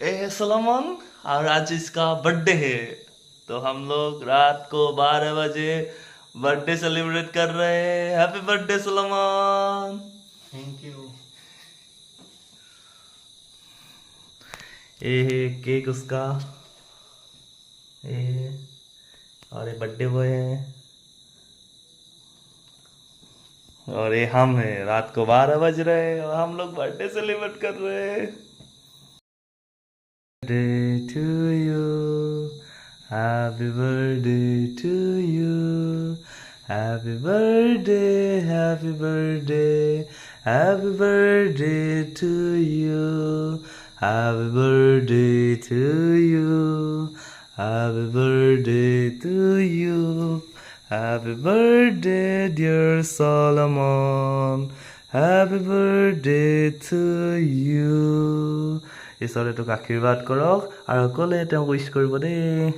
ए Salomon, और आज इसका बर्थडे है। तो हम लोग रात को 12 बजे बर्थडे सेलिब्रेट कर रहे हैं। Happy birthday Solomon. Thank you. ये है केक उसका। ये और ये बर्थडे बॉय है। और ये हम हैं। रात को 12 बज रहे हैं और हम लोग बर्थडे सेलिब्रेट कर रहे हैं। Birthday to you, happy birthday to you, happy birthday, happy birthday, happy birthday to you, happy birthday to you, happy birthday to you, happy birthday dear Solomon, happy birthday to you. ঈশ্বৰে তোক আশীৰ্বাদ কৰক আৰু সকলোৱে তেওঁক which কৰিব দেই।